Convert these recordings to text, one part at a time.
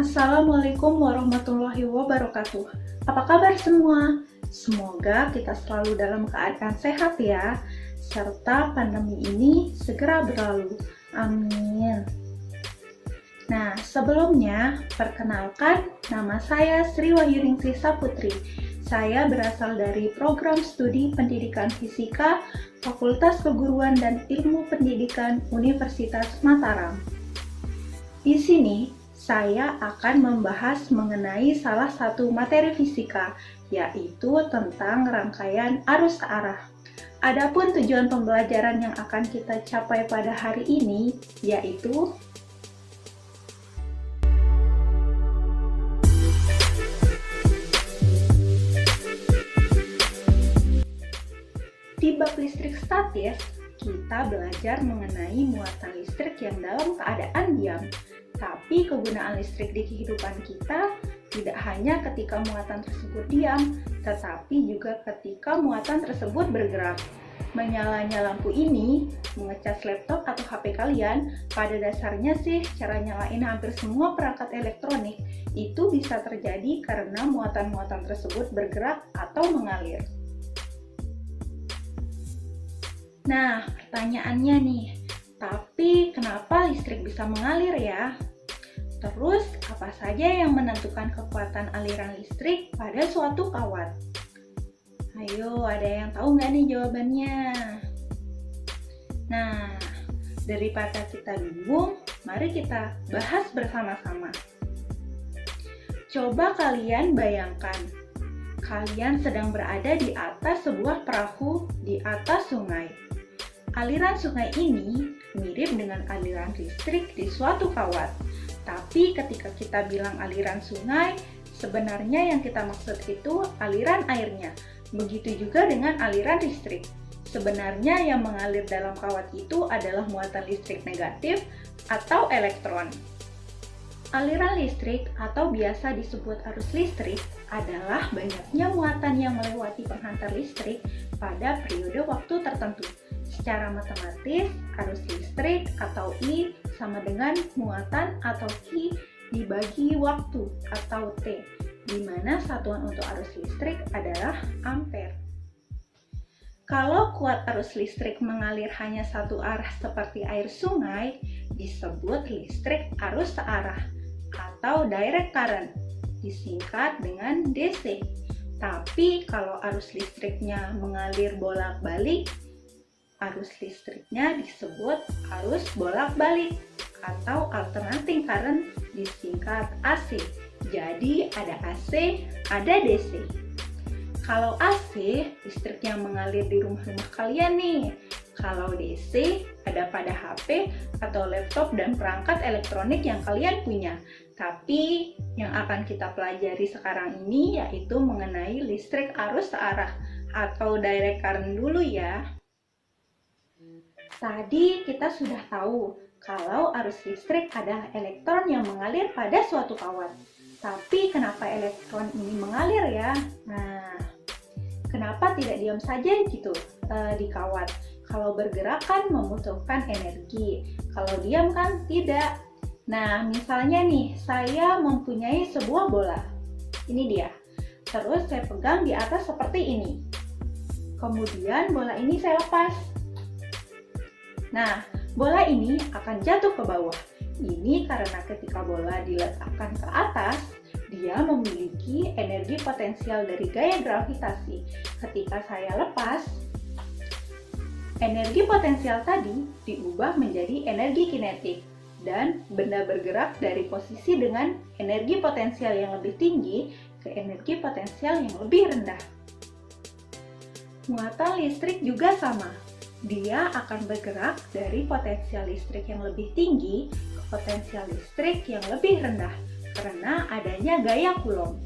Assalamualaikum warahmatullahi wabarakatuh. Apa kabar semua? Semoga kita selalu dalam keadaan sehat ya, serta pandemi ini segera berlalu. Amin. Nah, sebelumnya, perkenalkan, nama saya Sri Wahyuningsih Saputri. Saya berasal dari program studi pendidikan fisika, Fakultas Keguruan dan Ilmu Pendidikan Universitas Mataram. Di sini, saya akan membahas mengenai salah satu materi fisika, yaitu tentang rangkaian arus arah. Adapun tujuan pembelajaran yang akan kita capai pada hari ini, yaitu di bab listrik statis, kita belajar mengenai muatan listrik yang dalam keadaan diam. Tapi kegunaan listrik di kehidupan kita tidak hanya ketika muatan tersebut diam, tetapi juga ketika muatan tersebut bergerak. Menyalanya lampu ini, mengecas laptop atau HP kalian, pada dasarnya sih cara nyalain hampir semua perangkat elektronik itu bisa terjadi karena muatan-muatan tersebut bergerak atau mengalir. Nah, pertanyaannya nih, tapi kenapa listrik bisa mengalir ya? Terus, apa saja yang menentukan kekuatan aliran listrik pada suatu kawat? Ayo, ada yang tahu nggak nih jawabannya? Nah, daripada kita bingung, mari kita bahas bersama-sama. Coba kalian bayangkan, kalian sedang berada di atas sebuah perahu di atas sungai. Aliran sungai ini mirip dengan aliran listrik di suatu kawat. Tapi ketika kita bilang aliran sungai, sebenarnya yang kita maksud itu aliran airnya. Begitu juga dengan aliran listrik. Sebenarnya yang mengalir dalam kawat itu adalah muatan listrik negatif atau elektron. Aliran listrik atau biasa disebut arus listrik adalah banyaknya muatan yang melewati penghantar listrik pada periode waktu tertentu. Secara matematis, arus listrik atau I sama dengan muatan atau Q dibagi waktu atau T, di mana satuan untuk arus listrik adalah ampere. Kalau kuat arus listrik mengalir hanya satu arah seperti air sungai, disebut listrik arus searah atau direct current, disingkat dengan DC. Tapi kalau arus listriknya mengalir bolak-balik, arus listriknya disebut arus bolak-balik atau alternating current, disingkat AC. Jadi ada AC, ada DC. Kalau AC, listrik yang mengalir di rumah-rumah kalian nih. Kalau DC, ada pada HP atau laptop dan perangkat elektronik yang kalian punya. Tapi yang akan kita pelajari sekarang ini yaitu mengenai listrik arus searah atau direct current dulu ya. Tadi kita sudah tahu kalau arus listrik adalah elektron yang mengalir pada suatu kawat. Tapi kenapa elektron ini mengalir ya? Nah, kenapa tidak diam saja gitu di kawat? Kalau bergerak kan membutuhkan energi, kalau diam kan tidak. Nah, misalnya nih, saya mempunyai sebuah bola. Ini dia. Terus saya pegang di atas seperti ini. Kemudian bola ini saya lepas. Nah, bola ini akan jatuh ke bawah. Ini karena ketika bola diletakkan ke atas, dia memiliki energi potensial dari gaya gravitasi. Ketika saya lepas, energi potensial tadi diubah menjadi energi kinetik. Dan benda bergerak dari posisi dengan energi potensial yang lebih tinggi ke energi potensial yang lebih rendah. Muatan listrik juga sama. Dia akan bergerak dari potensial listrik yang lebih tinggi ke potensial listrik yang lebih rendah karena adanya gaya Coulomb.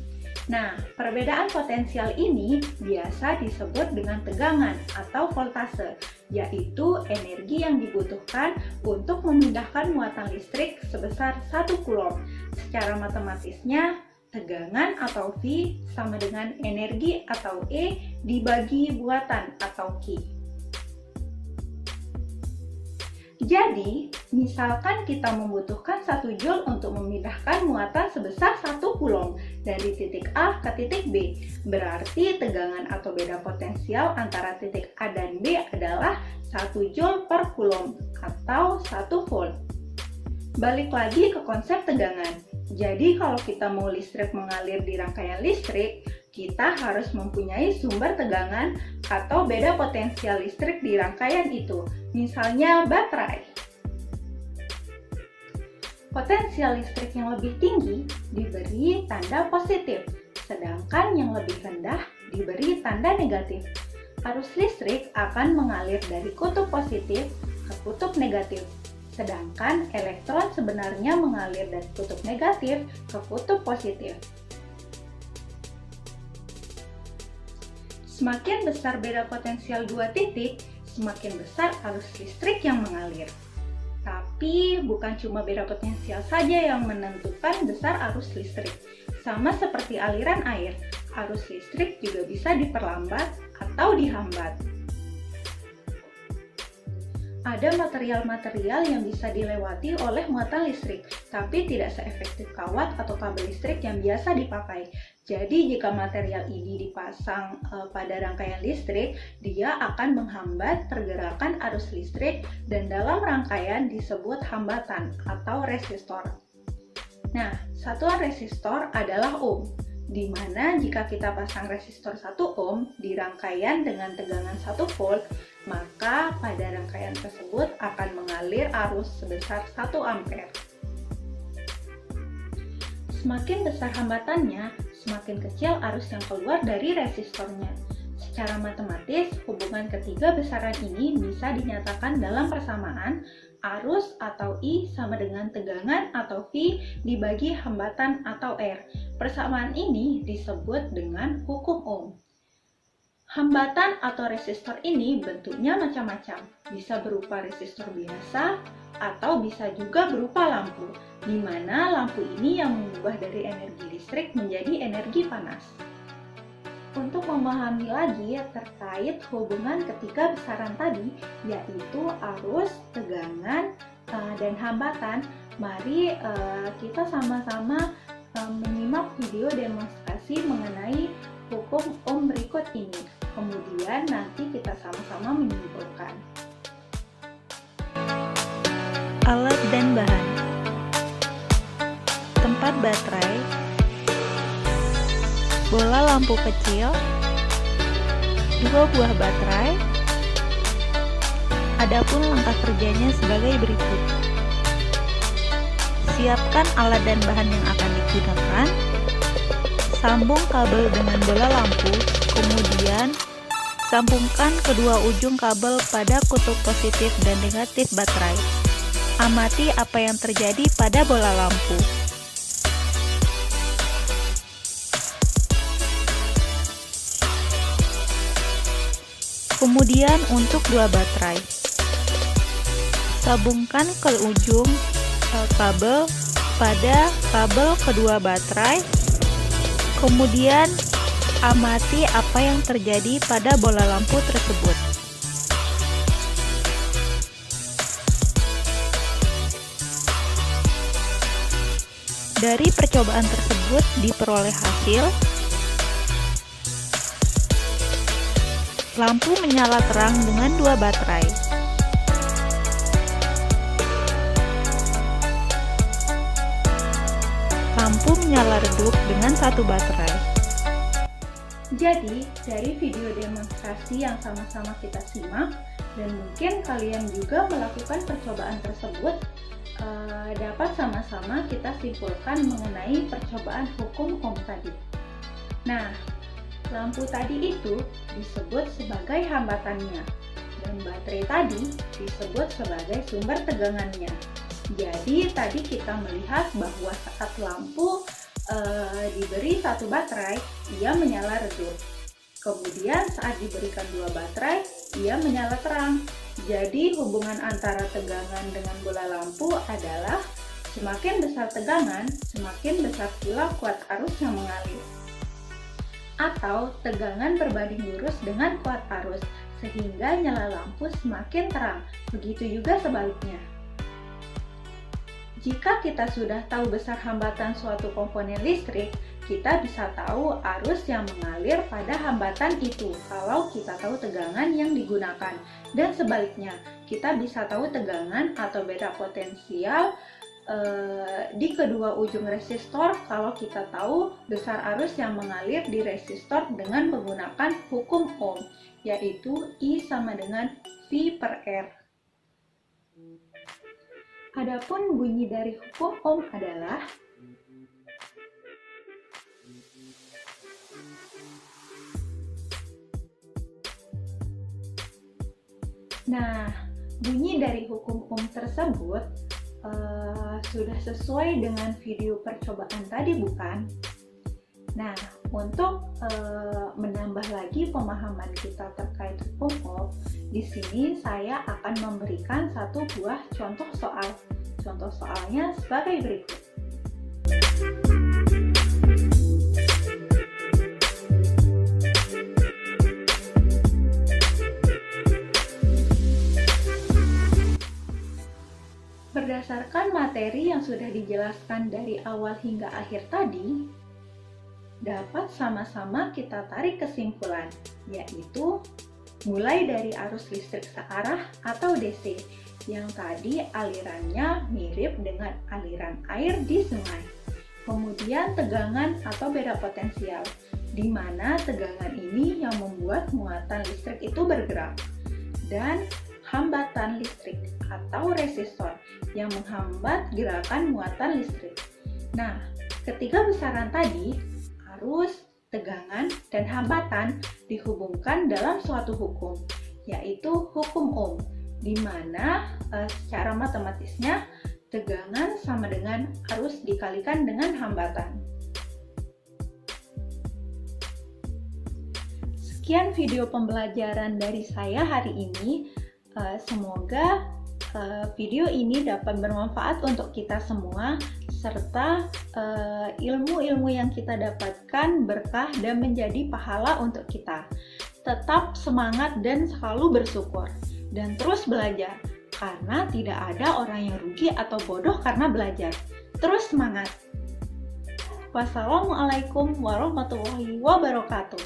Nah, perbedaan potensial ini biasa disebut dengan tegangan atau voltase, yaitu energi yang dibutuhkan untuk memindahkan muatan listrik sebesar 1 Coulomb. Secara matematisnya, tegangan atau V sama dengan energi atau E dibagi buatan atau Q. Jadi, misalkan kita membutuhkan 1 joule untuk memindahkan muatan sebesar 1 coulomb dari titik A ke titik B. Berarti tegangan atau beda potensial antara titik A dan B adalah 1 joule per coulomb atau 1 volt. Balik lagi ke konsep tegangan. Jadi, kalau kita mau listrik mengalir di rangkaian listrik, kita harus mempunyai sumber tegangan atau beda potensial listrik di rangkaian itu, misalnya baterai. Potensial listrik yang lebih tinggi diberi tanda positif, sedangkan yang lebih rendah diberi tanda negatif. Arus listrik akan mengalir dari kutub positif ke kutub negatif, sedangkan elektron sebenarnya mengalir dari kutub negatif ke kutub positif. Semakin besar beda potensial dua titik, semakin besar arus listrik yang mengalir. Tapi bukan cuma beda potensial saja yang menentukan besar arus listrik. Sama seperti aliran air, arus listrik juga bisa diperlambat atau dihambat. Ada material-material yang bisa dilewati oleh muatan listrik, tapi tidak seefektif kawat atau kabel listrik yang biasa dipakai. Jadi jika material ini dipasang pada rangkaian listrik, dia akan menghambat pergerakan arus listrik dan dalam rangkaian disebut hambatan atau resistor. Nah, satuan resistor adalah ohm, di mana jika kita pasang resistor 1 ohm di rangkaian dengan tegangan 1 volt, maka pada rangkaian tersebut akan mengalir arus sebesar 1 ampere. Semakin besar hambatannya, semakin kecil arus yang keluar dari resistornya. Secara matematis, hubungan ketiga besaran ini bisa dinyatakan dalam persamaan arus atau I sama dengan tegangan atau V dibagi hambatan atau R. Persamaan ini disebut dengan hukum Ohm. Hambatan atau resistor ini bentuknya macam-macam, bisa berupa resistor biasa atau bisa juga berupa lampu, di mana lampu ini yang mengubah dari energi listrik menjadi energi panas. Untuk memahami lagi terkait hubungan ketiga besaran tadi, yaitu arus, tegangan, dan hambatan, mari kita sama-sama menyimak video demonstrasi mengenai hukum Ohm berikut ini. Kemudian nanti kita sama-sama menyimpulkan. Alat dan bahan. Tempat baterai, bola lampu kecil, 2 buah baterai. Adapun langkah kerjanya sebagai berikut. Siapkan alat dan bahan yang akan digunakan. Sambung kabel dengan bola lampu, kemudian sambungkan kedua ujung kabel pada kutub positif dan negatif baterai. Amati apa yang terjadi pada bola lampu. Kemudian untuk 2 baterai, sambungkan ke ujung kabel pada kabel kedua baterai. Kemudian amati apa yang terjadi pada bola lampu tersebut. Dari percobaan tersebut diperoleh hasil lampu menyala terang dengan 2 baterai. Lampu menyala redup dengan 1 baterai. Jadi, dari video demonstrasi yang sama-sama kita simak, dan mungkin kalian juga melakukan percobaan tersebut, dapat sama-sama kita simpulkan mengenai percobaan hukum Ohm tadi. Nah, lampu tadi itu disebut sebagai hambatannya, dan baterai tadi disebut sebagai sumber tegangannya. Jadi tadi kita melihat bahwa saat lampu diberi 1 baterai, ia menyala redup. Kemudian saat diberikan 2 baterai, ia menyala terang. Jadi hubungan antara tegangan dengan bola lampu adalah semakin besar tegangan, semakin besar pula kuat arus yang mengalir. Atau tegangan berbanding lurus dengan kuat arus. sehingga nyala lampu semakin terang. Begitu juga sebaliknya. Jika kita sudah tahu besar hambatan suatu komponen listrik, kita bisa tahu arus yang mengalir pada hambatan itu kalau kita tahu tegangan yang digunakan. Dan sebaliknya, kita bisa tahu tegangan atau beda potensial di kedua ujung resistor kalau kita tahu besar arus yang mengalir di resistor dengan menggunakan hukum Ohm, yaitu I sama dengan V per R. Adapun bunyi dari hukum Ohm adalah bunyi dari hukum Ohm tersebut sudah sesuai dengan video percobaan tadi, bukan? Nah, untuk menambah lagi pemahaman kita terkait hukum Ohm, di sini saya akan memberikan satu buah contoh soal. Contoh soalnya sebagai berikut. Berdasarkan materi yang sudah dijelaskan dari awal hingga akhir tadi, dapat sama-sama kita tarik kesimpulan, yaitu mulai dari arus listrik searah atau DC, yang tadi alirannya mirip dengan aliran air di sungai. Kemudian tegangan atau beda potensial, di mana tegangan ini yang membuat muatan listrik itu bergerak. Dan hambatan listrik atau resistor yang menghambat gerakan muatan listrik. Nah, ketiga besaran tadi, arus, tegangan, dan hambatan dihubungkan dalam suatu hukum, yaitu hukum Ohm, di mana secara matematisnya tegangan sama dengan arus dikalikan dengan hambatan. Sekian video pembelajaran dari saya hari ini. Semoga video ini dapat bermanfaat untuk kita semua, serta ilmu-ilmu yang kita dapatkan berkah dan menjadi pahala untuk kita. Tetap semangat dan selalu bersyukur, dan terus belajar, karena tidak ada orang yang rugi atau bodoh karena belajar. Terus semangat! Wassalamualaikum warahmatullahi wabarakatuh.